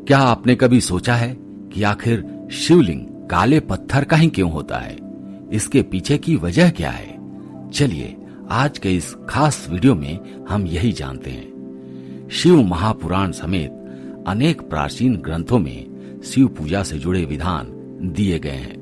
क्या आपने कभी सोचा है कि आखिर शिवलिंग काले पत्थर का ही क्यों होता है? इसके पीछे की वजह क्या है? चलिए आज के इस खास वीडियो में हम यही जानते हैं। शिव महापुराण समेत अनेक प्राचीन ग्रंथों में शिव पूजा से जुड़े विधान दिए गए हैं।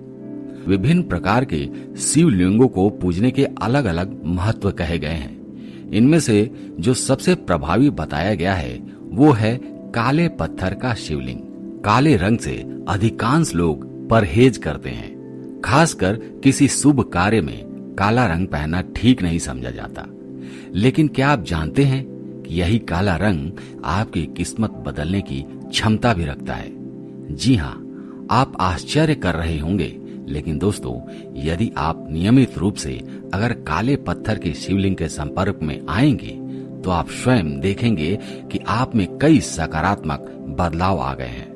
विभिन्न प्रकार के शिवलिंगों को पूजने के अलग अलग महत्व कहे गए हैं। इनमें से जो सबसे प्रभावी बताया गया है वो है काले पत्थर का शिवलिंग। काले रंग से अधिकांश लोग परहेज करते हैं। खासकर किसी शुभ कार्य में काला रंग पहनना ठीक नहीं समझा जाता। लेकिन क्या आप जानते हैं कि यही काला रंग आपकी किस्मत बदलने की क्षमता भी रखता है? जी हाँ, आप आश्चर्य कर रहे होंगे, लेकिन दोस्तों, यदि आप नियमित रूप से अगर काले पत्थर के शिवलिंग के संपर्क में आएंगे तो आप स्वयं देखेंगे कि आप में कई सकारात्मक बदलाव आ गए हैं।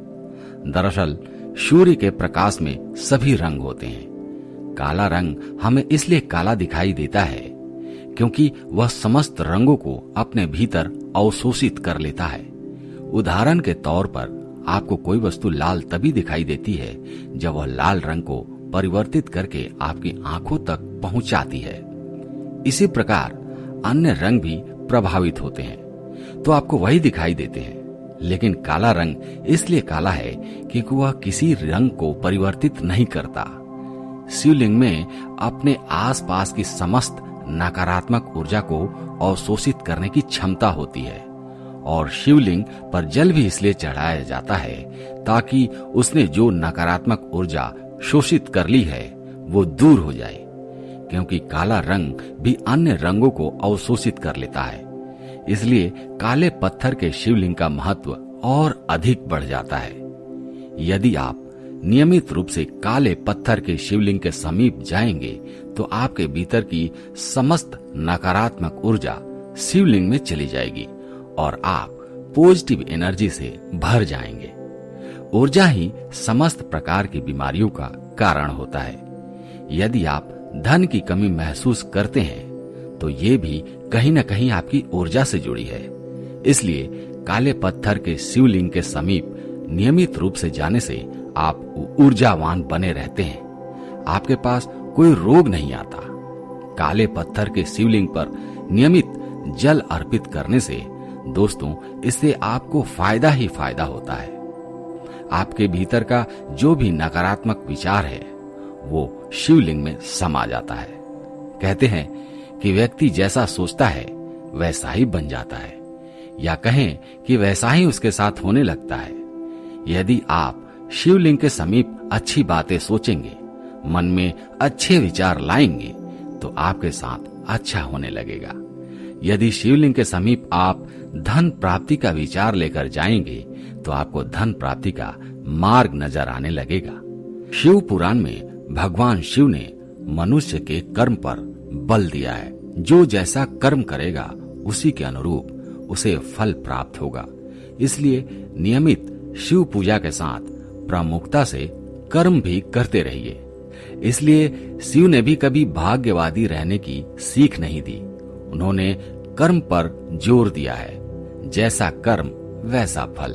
दरअसल सूर्य के प्रकाश में सभी रंग होते हैं। काला रंग हमें इसलिए काला दिखाई देता है क्योंकि वह समस्त रंगों को अपने भीतर अवशोषित कर लेता है। उदाहरण के तौर पर आपको कोई वस्तु लाल तभी दिखाई देती है जब वह लाल रंग को परिवर्तित करके आपकी आंखों तक पहुंचाती है। इसी प्रकार अन्य रंग भी प्रभावित होते हैं तो आपको वही दिखाई देते हैं। लेकिन काला रंग इसलिए काला है क्योंकि वह किसी रंग को परिवर्तित नहीं करता। शिवलिंग में अपने आसपास की समस्त नकारात्मक ऊर्जा को अवशोषित करने की क्षमता होती है और शिवलिंग पर जल भी इसलिए चढ़ाया जाता है ताकि उसने जो नकारात्मक ऊर्जा शोषित कर ली है वो दूर हो जाए, क्योंकि काला रंग भी अन्य रंगों को अवशोषित कर लेता है। इसलिए काले पत्थर के शिवलिंग का महत्व और अधिक बढ़ जाता है। यदि आप नियमित रूप से काले पत्थर के शिवलिंग के समीप जाएंगे तो आपके भीतर की समस्त नकारात्मक ऊर्जा शिवलिंग में चली जाएगी और आप पॉजिटिव एनर्जी से भर जाएंगे। ऊर्जा ही समस्त प्रकार की बीमारियों का कारण होता है। यदि आप धन की कमी महसूस करते हैं तो ये भी कहीं न कहीं आपकी ऊर्जा से जुड़ी है। इसलिए काले पत्थर के शिवलिंग के समीप नियमित रूप से जाने से आप ऊर्जावान बने रहते हैं। आपके पास कोई रोग नहीं आता। काले पत्थर के शिवलिंग पर नियमित जल अर्पित करने से दोस्तों, इससे आपको फायदा ही फायदा होता है। आपके भीतर का जो भी नकारात्मक विचार है वो शिवलिंग में समा जाता है। कहते हैं कि व्यक्ति जैसा सोचता है वैसा ही बन जाता है, या कहें कि वैसा ही उसके साथ होने लगता है। यदि आप शिवलिंग के समीप अच्छी बातें सोचेंगे, मन में अच्छे विचार लाएंगे तो आपके साथ अच्छा होने लगेगा। यदि शिवलिंग के समीप आप धन प्राप्ति का विचार लेकर जाएंगे तो आपको धन प्राप्ति का मार्ग नजर आने लगेगा। शिव पुराण में भगवान शिव ने मनुष्य के कर्म पर बल दिया है। जो जैसा कर्म करेगा उसी के अनुरूप उसे फल प्राप्त होगा। इसलिए नियमित शिव पूजा के साथ प्रमुखता से कर्म भी करते रहिए। इसलिए शिव ने भी कभी भाग्यवादी रहने की सीख नहीं दी। उन्होंने कर्म पर जोर दिया है। जैसा कर्म वैसा फल।